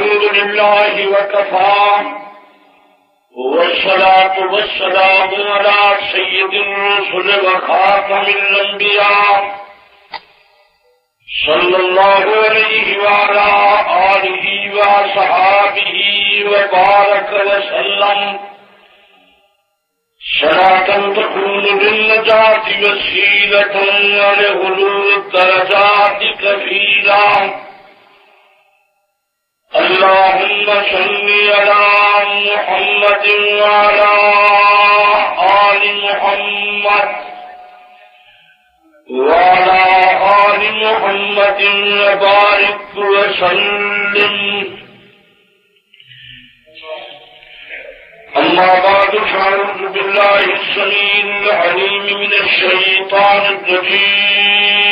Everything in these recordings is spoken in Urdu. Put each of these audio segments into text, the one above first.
الحمد لله وكفى والصلاة والسلام على سيد الرسل وخاتم الأنبياء صلى الله عليه وعلى آله وصحابه وبارك وسلم صلاة تكون للنجاة وسيلة ولعلو الدرجات كفيلا. اللهم صل على محمد وعلى آل محمد وعلى آل محمد وبارك وسلم. أما بعد فأعوذ بالله السميع العليم من الشيطان الرجيم.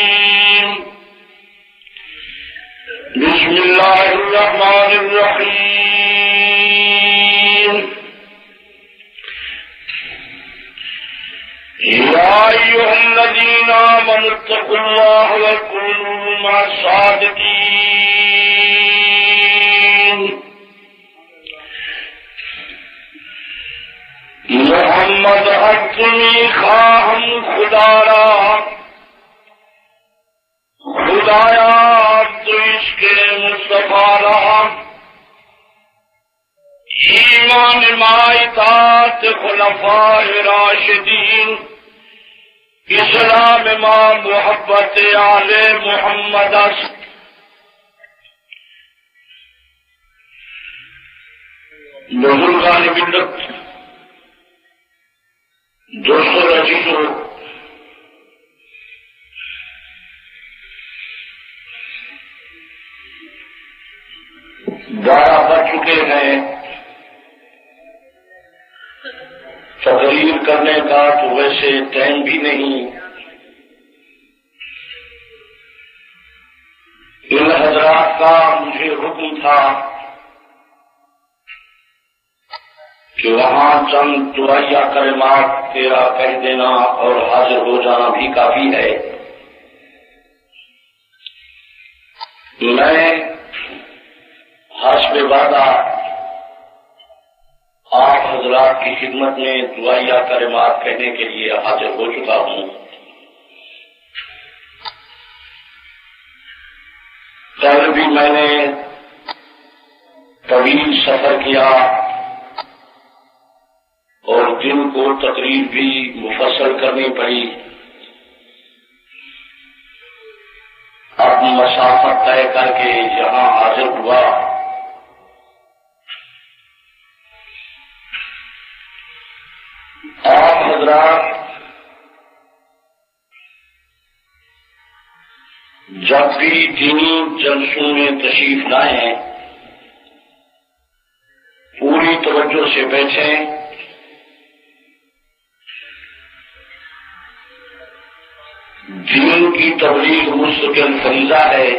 بسم الله الرحمن الرحيم. يا أيها الذين آمنوا اتقوا الله وكونوا مع الصادقين. محمد حتمی خواہم خدا را خدایا تو اس کے مصطفیٰ را ایمان ما اطاعت خلفاء راشدین اسلام ما محبت آل محمد است. بزرگان ملت، دوستو عزیزو، بارہ بج چکے ہیں. تقریر کرنے کا تو ویسے ٹائم بھی نہیں. ان حضرات کا مجھے حکم تھا کہ وہاں چند دعائیہ کلمات تیرا کہہ دینا اور حاضر ہو جانا بھی کافی ہے. میں حسب وعدہ آپ حضرات کی خدمت میں دعائیہ کلمات کہنے کے لیے حاضر ہو چکا ہوں. کل بھی میں نے طویل سفر کیا اور دن کو تقریر بھی مفصل کرنی پڑی. اب مسافت طے کر کے یہاں حاضر ہوا. آپ حضرات جب بھی دینی جلسوں میں تشریف لائیں پوری توجہ سے بیٹھیں. دین کی تبلیغ مستقل فریضہ ہے.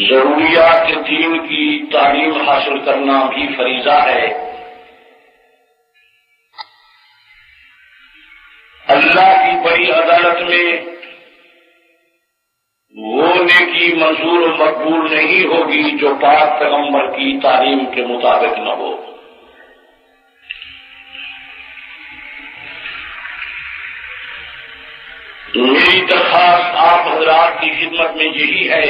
ضروریات دین کی تعلیم حاصل کرنا بھی فریضہ ہے. اللہ کی بڑی عدالت میں وہ نیکی منظور و مقبول نہیں ہوگی جو پاک پیغمبر کی تعلیم کے مطابق نہ ہو. میری درخواست آپ حضرات کی خدمت میں یہی ہے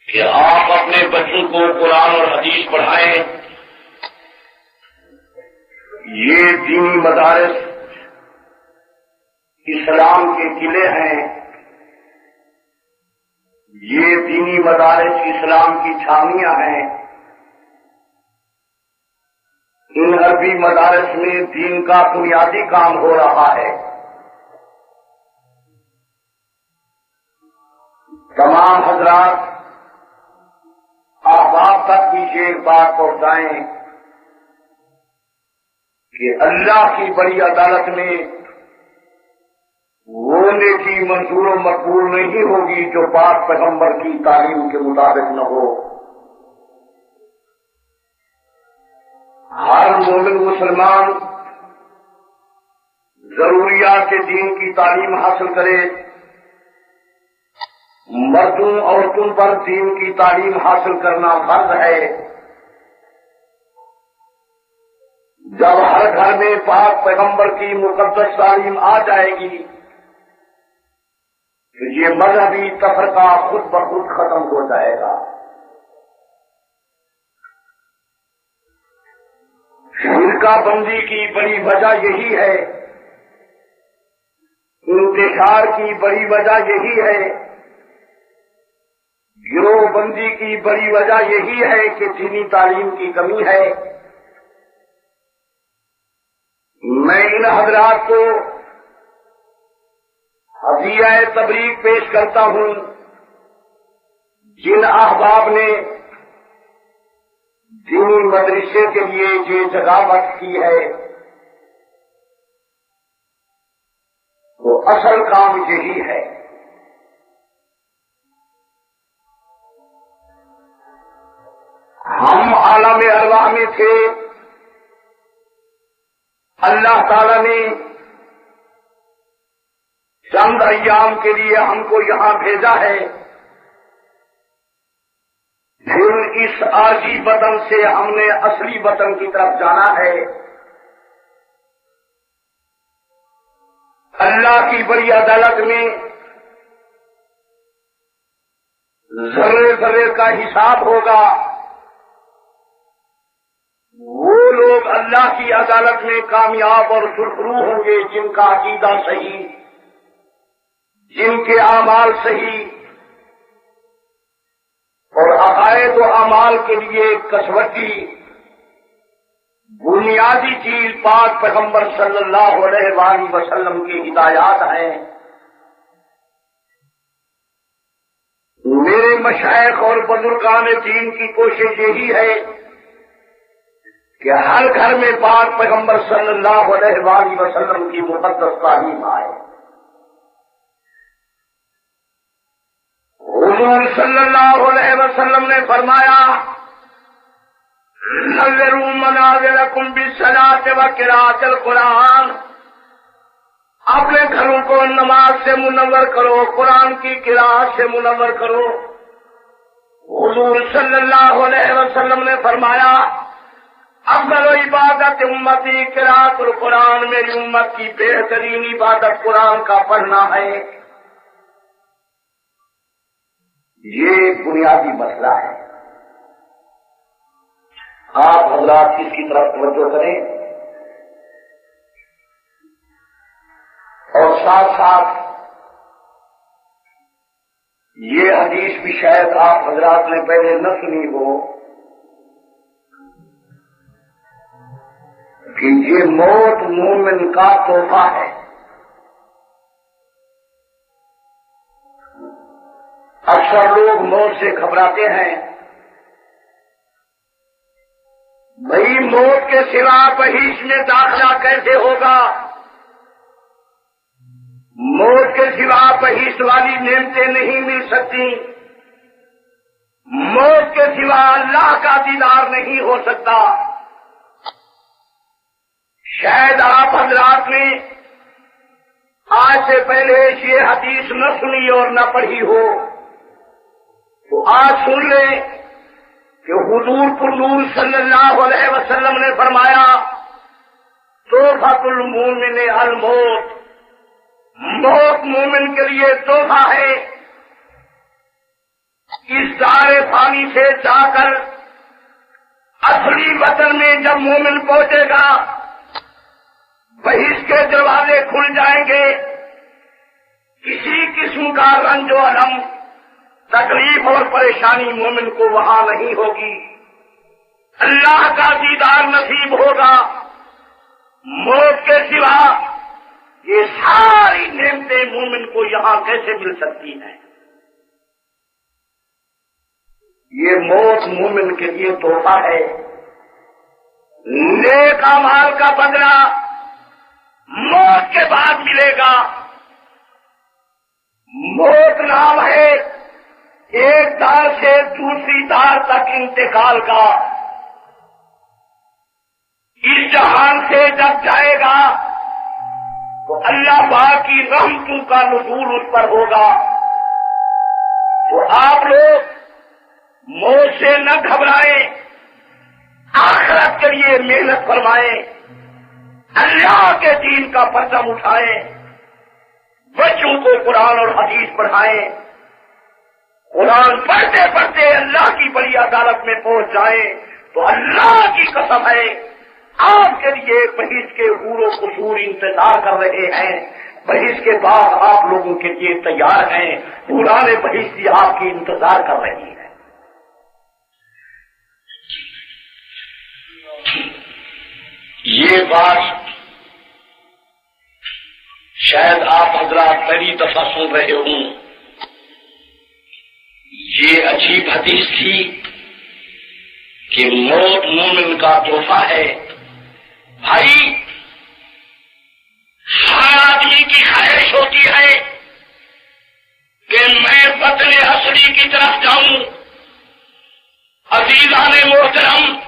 کہ آپ اپنے بچوں کو قرآن اور حدیث پڑھائیں. یہ دینی مدارس اسلام کے قلعے ہیں. یہ دینی مدارس اسلام کی چھاؤنیاں ہیں. ان عربی مدارس میں دین کا بنیادی کام ہو رہا ہے. تمام حضرات احباب تک بھی یہ بات پہنچائیں کہ اللہ کی بڑی عدالت میں وہ نیکی منظور و مقبول نہیں ہوگی جو پاک پیغمبر کی تعلیم کے مطابق نہ ہو. ہر مومن مسلمان ضروریات دین کی تعلیم حاصل کرے. مردوں عورتوں پر دین کی تعلیم حاصل کرنا فرض ہے۔ جب ہر گھر میں پاک پیغمبر کی مقدس تعلیم آ جائے گی تو یہ مذہبی تفرقہ خود بخود ختم ہو جائے گا۔ فرقہ بندی کی بڑی وجہ یہی ہے، انتشار کی بڑی وجہ یہی ہے، گروہ بندی کی بڑی وجہ یہی ہے کہ دینی تعلیم کی کمی ہے۔ میں ان حضرات کو ہدیہ تبریک پیش کرتا ہوں جن احباب نے دینی مدرسے کے لیے یہ جگہ وقف کی ہے، تو اصل کام یہی ہے۔ ہم عالم ارواح میں تھے، اللہ تعالی نے چند ایام کے لیے ہم کو یہاں بھیجا ہے، پھر اس عارضی وطن سے ہم نے اصلی وطن کی طرف جانا ہے۔ اللہ کی بڑی عدالت میں ذرے ذرے کا حساب ہوگا۔ وہ لوگ اللہ کی عدالت میں کامیاب اور سرخرو ہوں گے جن کا عقیدہ صحیح، جن کے اعمال صحیح اور عقائد و اعمال کے لیے کسوٹی بنیادی چیز پاک پیغمبر صلی اللہ علیہ وآلہ وسلم کی ہدایات ہیں۔ میرے مشائخ اور بزرگان دین کی کوشش یہی ہے کہ ہر گھر میں پاک پیغمبر صلی اللہ علیہ وآلہ وسلم کی مقدس تعلیم آئے۔ حضور صلی اللہ علیہ وسلم نے فرمایا نذروا منازلکم بالصلاۃ وقراءۃ القرآن، اپنے گھروں کو نماز سے منور کرو، قرآن کی قراءت سے منور کرو۔ حضور صلی اللہ علیہ وسلم نے فرمایا افضل عبادت امتی قراءۃ القرآن، میری امت کی بہترین عبادت قرآن کا پڑھنا ہے۔ یہ بنیادی مسئلہ ہے، آپ حضرات اس کی طرف توجہ کریں اور ساتھ ساتھ یہ حدیث بھی شاید آپ حضرات نے پہلے نہ سنی ہو کہ یہ موت مومن کا تحفہ ہے۔ اکثر لوگ موت سے گھبراتے ہیں، بھئی موت کے سوا بہشت میں داخلہ کیسے ہوگا؟ موت کے سوا بہشت والی نعمتیں نہیں مل سکتی، موت کے سوا اللہ کا دیدار نہیں ہو سکتا۔ شاید آپ حضرات نے آج سے پہلے یہ حدیث نہ سنی اور نہ پڑھی ہو، تو آج سن لیں کہ حضور پرنور صلی اللہ علیہ وسلم نے فرمایا تحفۃ المومن الموت، موت مومن کے لیے تحفہ ہے۔ اس دار فانی سے جا کر اصلی وطن میں جب مومن پہنچے گا بہشت کے دروازے کھل جائیں گے، کسی قسم کا رنج و الم، تکلیف اور پریشانی مومن کو وہاں نہیں ہوگی، اللہ کا دیدار نصیب ہوگا۔ موت کے سوا یہ ساری نعمتیں مومن کو یہاں کیسے مل سکتی ہیں؟ یہ موت مومن کے لیے تحفہ ہے، نیک اعمال کا بدلہ موت کے بعد ملے گا۔ موت نام ہے ایک دار سے دوسری دار تک انتقال کا۔ اس جہان سے جب جائے گا تو اللہ پاک کی رحمتوں کا نزول اس پر ہوگا۔ آپ لوگ موت سے نہ گھبرائیں، آخرت کے لیے محنت فرمائیں، اللہ کے دین کا پرچم اٹھائیں، بچوں کو قرآن اور حدیث پڑھائیں، قرآن پڑھتے پڑھتے اللہ کی بڑی عدالت میں پہنچ جائیں تو اللہ کی قسم ہے آپ کے لیے بحث کے حور و قصور انتظار کر رہے ہیں، بحث کے بعد آپ لوگوں کے لیے تیار ہیں، قرآن بحث بھی آپ کی انتظار کر رہی ہے۔ یہ بات شاید آپ حضرات پہلی دفعہ سن رہے ہوں، یہ عجیب حدیث تھی کہ موت مومن کا تحفہ ہے۔ بھائی، ہر آدمی کی خواہش ہوتی ہے کہ میں وطن اصلی کی طرف جاؤں۔ عزیزان محترم،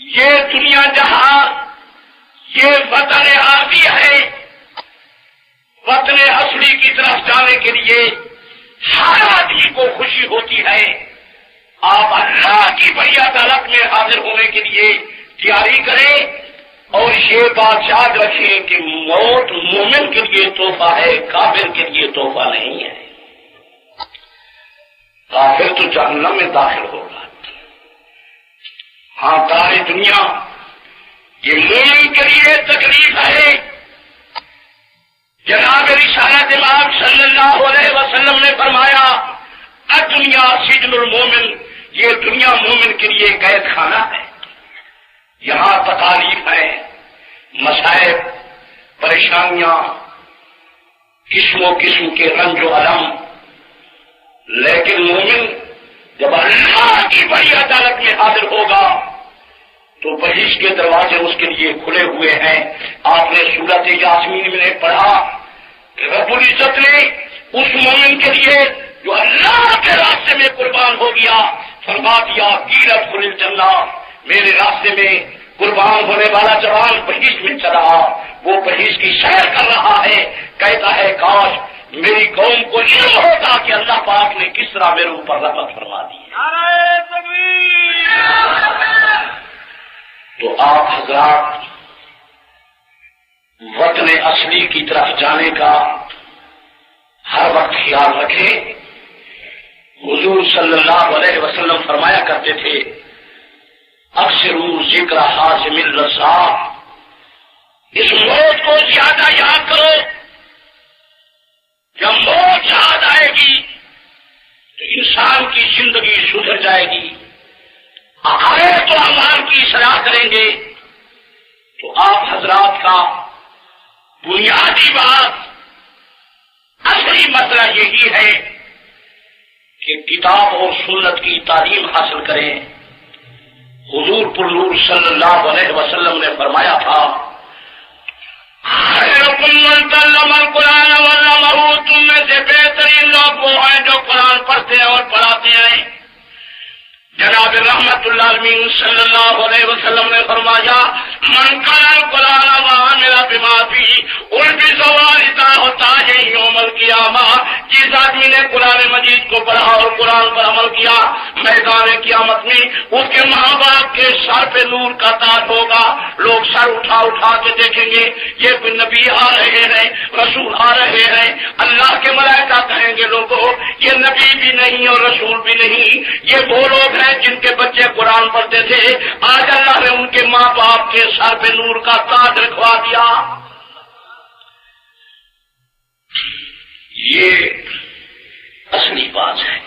یہ دنیا جہاں یہ وطن عارضی ہے، وطن اصلی کی طرف جانے کے لیے ہر آدمی کو خوشی ہوتی ہے۔ آپ اللہ کی بڑی عدالت میں حاضر ہونے کے لیے تیاری کریں، اور یہ بات یاد رکھیں کہ موت مومن کے لیے تحفہ ہے، کافر کے لیے تحفہ نہیں ہے۔ کافر تو جہنم میں داخل ہوگا۔ ہاں، ساری دنیا یہ مومن کے لیے تکلیف ہے۔ جناب رسالت امام صلی اللہ علیہ وسلم نے فرمایا، الدنیا سجن المومن، یہ دنیا مومن کے لیے قید خانہ ہے۔ یہاں تکالیف ہیں، مصائب، پریشانیاں، قسم و قسم کے رنج و الم، لیکن مومن جب اللہ کی بڑی عدالت میں حاضر ہوگا تو بحث کے دروازے اس کے لیے کھلے ہوئے ہیں۔ آپ نے سورۃ یاسمین میں پڑھا، رب العزت نے اس مومن کے لیے جو اللہ کے راستے میں قربان ہو گیا فرما دیا، قیلت خل الجنہ، میرے راستے میں قربان ہونے والا جوان بحث میں چلا، وہ بحث کی سیر کر رہا ہے، کہتا ہے کاش میری قوم کو علم ہوتا کہ اللہ پاک نے کس طرح میرے اوپر رحمت فرما دی۔ نعرہ تکبیر۔ تو آپ حضرات وطن اصلی کی طرف جانے کا ہر وقت خیال رکھیں۔ حضور صلی اللہ علیہ وسلم فرمایا کرتے تھے، اکثروا ذکر حازم الرضا، اس موت کو زیادہ یاد کرو۔ جب موت یاد آئے گی تو انسان کی زندگی سدھر جائے گی، عقائد و اعمال کی اصلاح کریں گے۔ تو آپ حضرات کا بنیادی بات، اصلی مسئلہ یہی ہے کہ کتاب اور سنت کی تعلیم حاصل کریں۔ حضور پر نور صلی اللہ علیہ وسلم نے فرمایا تھا، خیرکم من تعلم القرآن وعلمہ، تم میں سے بہترین لوگ وہ ہیں جو قرآن پڑھتے ہیں اور پڑھاتے ہیں۔ جناب رحمت اللہ علیہ صلی اللہ علیہ وسلم نے فرمایا، من قرأ القرآن وعمل بما فیہ البس واردہ تاج یوم القیامہ، جس آدمی نے قرآن مجید کو پڑھا اور قرآن پر عمل کیا، میدان قیامت میں اس کے ماں باپ کے سر پہ نور کا تاج ہوگا۔ لوگ سر اٹھا اٹھا کے دیکھیں گے، یہ کوئی نبی آ رہے ہیں، رسول آ رہے ہیں۔ اللہ کے ملائکہ کہیں گے، لوگوں یہ نبی بھی نہیں اور رسول بھی نہیں، یہ وہ لوگ ہیں جن کے بچے قرآن پڑھتے تھے، آج اللہ نے ان کے ماں باپ کے سر پہ نور کا تاج رکھوا دیا۔ یہ اصلی بات ہے،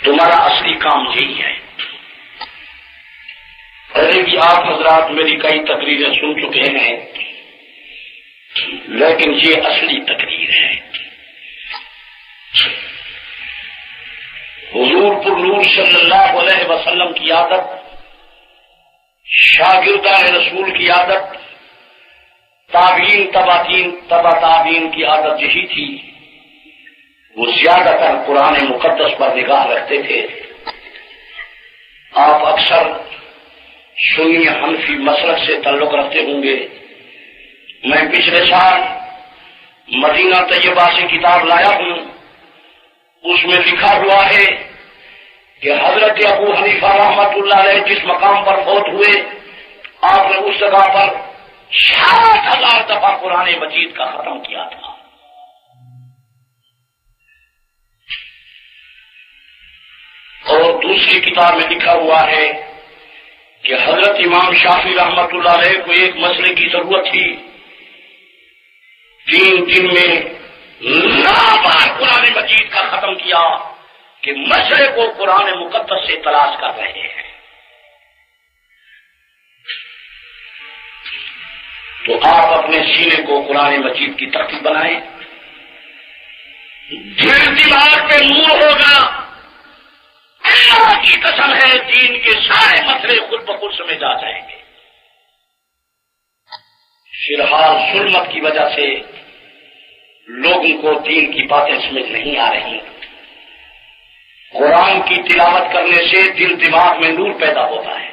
تمہارا اصلی کام یہی ہے۔ پہلے بھی آپ حضرات میری کئی تقریریں سن چکے ہیں، لیکن یہ اصلی تقریر ہے۔ حضور پر نور صلی اللہ علیہ وسلم کی عادت، شاگردان رسول کی عادت، تابعین تبع تابعین کی عادت یہی تھی، وہ زیادہ تر قرآن مقدس پر نگاہ رکھتے تھے۔ آپ اکثر سنی حنفی مسلک سے تعلق رکھتے ہوں گے۔ میں پچھلے سال مدینہ طیبہ سے کتاب لایا ہوں، اس میں لکھا ہوا ہے کہ حضرت ابو حنیفہ رحمۃ اللہ علیہ جس مقام پر فوت ہوئے آپ نے اس جگہ پر 60,000 دفعہ قرآن مجید کا ختم کیا تھا. اور دوسری کتاب میں لکھا ہوا ہے کہ حضرت امام شافعی رحمۃ اللہ علیہ کو ایک مسئلے کی ضرورت تھی. 3 دن میں 9 بار قرآن مجید کا ختم کیا کہ مسئلے کو قرآن مقدس سے تلاش کر رہے ہیں. تو آپ اپنے سینے کو قرآن مجید کی تختی بنائیں. دل دماغ پہ نور ہوگا. اللہ کی قسم ہے دین کے سارے مسئلے خود بخود سمجھ آ جائیں گے. فلحال ظلمت کی وجہ سے لوگوں کو دین کی باتیں سمجھ نہیں آ رہی. قرآن کی تلاوت کرنے سے دل دماغ میں نور پیدا ہوتا ہے.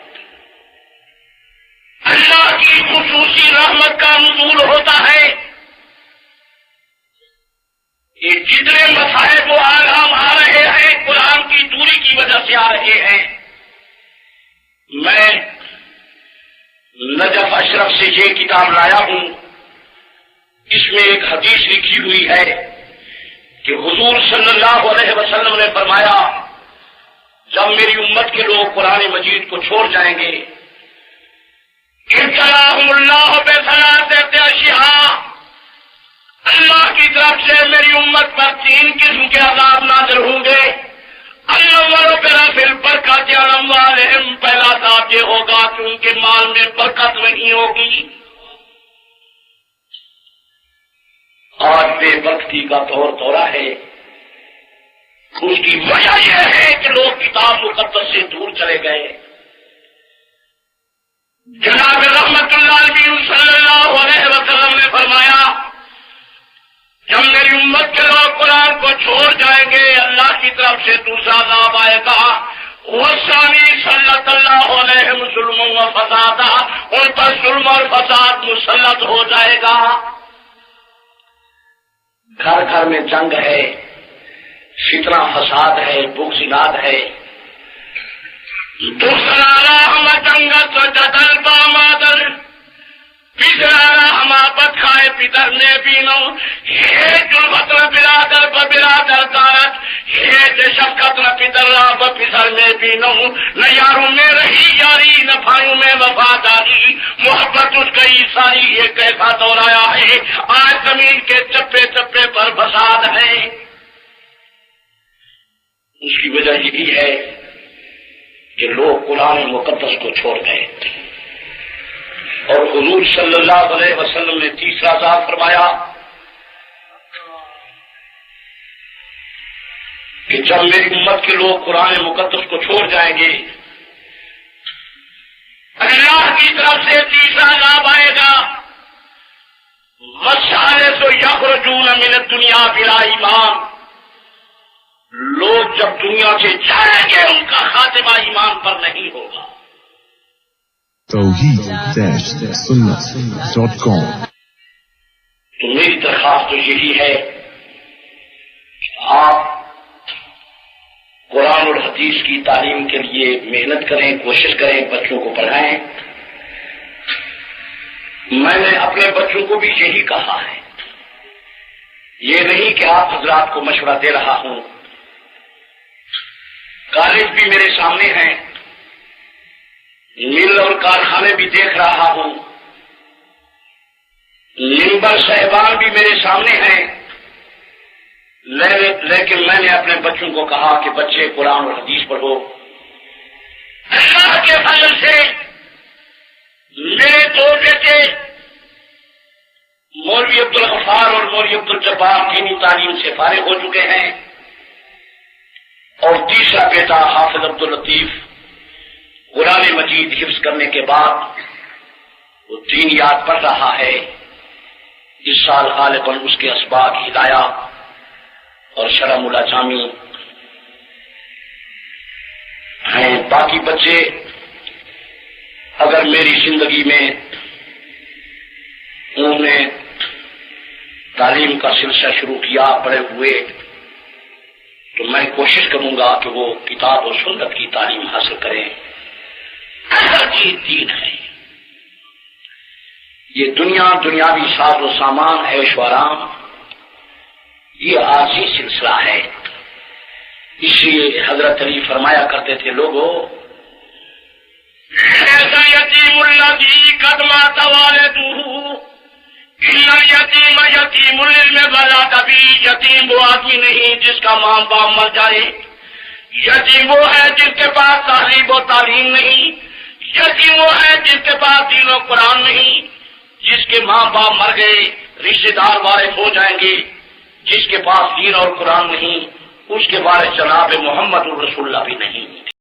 اللہ کی خصوصی رحمت کا نزول ہوتا ہے. یہ جتنے مسائل و آرام آ رہے ہیں قرآن کی دوری کی وجہ سے آ رہے ہیں. میں نجف اشرف سے یہ کتاب لایا ہوں. اس میں ایک حدیث لکھی ہوئی ہے کہ حضور صلی اللہ علیہ وسلم نے فرمایا جب میری امت کے لوگ قرآن مجید کو چھوڑ جائیں گے ابتلاہم اللہ بثلاث اشیاء، اللہ کی طرف سے میری امت پر 3 قسم کے عذاب نازل ہوں گے. اللہ فل برکت والم، پہلا عذاب یہ ہوگا کہ ان کے مال میں برکت نہیں ہوگی. آج بے برکتی کا دورہ ہے. اس کی وجہ یہ ہے کہ لوگ کتاب مقدس سے دور چلے گئے. جناب رحمت اللہ علیہ صلی اللہ علیہ وسلم نے فرمایا جب میری امت کے لوگ قرآن کو چھوڑ جائیں گے اللہ کی طرف سے دوسرا عذاب آئے گا. وثانی صلی اللہ علیہ ظلم و فساد، ان پر ظلم اور فساد مسلط ہو جائے گا. گھر گھر میں جنگ ہے، فتنہ فساد ہے، بغض ہے. دوسرا ہم جنگت جدل بامادر، تیسرا ہم بد کھائے پدر نے بینو، یہ جلوت برادر برادر دارت، یہ شفقت نہ پدر راب پسر میں بینو. نہ یاروں میں رہی یاری، نہ بھائیوں میں وفاداری، محبت اس گئی ساری. یہ کیسا دور آیا ہے آج زمین کے چپے چپے پر فساد ہے. اس کی وجہ یہی ہے کہ لوگ قرآن مقدس کو چھوڑ گئے. اور حضور صلی اللہ علیہ وسلم نے تیسرا عذاب فرمایا کہ جب میری امت کے لوگ قرآن مقدس کو چھوڑ جائیں گے اللہ کی طرف سے تیسرا عذاب آئے گا. والثالث یخرجون من الدنیا بلا ایمان، لوگ جب دنیا سے جائیں گے ان کا خاتمہ ایمان پر نہیں ہوگا. توحید-سنت.com. تو میری درخواست تو یہی ہے کہ آپ قرآن اور حدیث کی تعلیم کے لیے محنت کریں، کوشش کریں، بچوں کو پڑھائیں. میں نے اپنے بچوں کو بھی یہی کہا ہے. یہ نہیں کہ آپ حضرات کو مشورہ دے رہا ہوں. کالج بھی میرے سامنے ہیں، مل اور کارخانے بھی دیکھ رہا ہوں، ممبر صاحبان بھی میرے سامنے ہیں. لیکن میں نے اپنے بچوں کو کہا کہ بچے قرآن اور حدیث پڑھو. اللہ کے فضل سے میرے 2 بیٹے مولوی عبدالغفار اور مولوی عبدالجبار دینی تعلیم سے فارغ ہو چکے ہیں، اور تیسرا بیٹا حافظ عبداللطیف قرآن مجید حفظ کرنے کے بعد وہ دینیات پڑھ رہا ہے. اس سال غالباً اس کے اسباق ہدایہ اور شرح ملا جامی ہیں. باقی بچے اگر میری زندگی میں انہوں نے تعلیم کا سلسلہ شروع کیا، بڑے ہوئے تو میں کوشش کروں گا کہ وہ کتاب و سنت کی تعلیم حاصل کریں. یہ دین ہے. یہ دنیاوی ساز و سامان، عیش و آرام، یہ عارضی سلسلہ ہے. اس لیے حضرت علی فرمایا کرتے تھے، لوگوں ایسا یتیم الذی قد مات والدہ، ان الیتیم یتیم العلم ولا تبی. یتیم وہ آدمی نہیں جس کا ماں باپ مر جائے. یتیم وہ ہے جس کے پاس تعلیم و تعلیم نہیں. یتیم وہ ہے جس کے پاس دین و قرآن نہیں. جس کے ماں باپ مر گئے، رشتے دار وارث ہو جائیں گے. جس کے پاس دین اور قرآن نہیں، اس کے وارث جناب محمد الرسول اللہ بھی نہیں.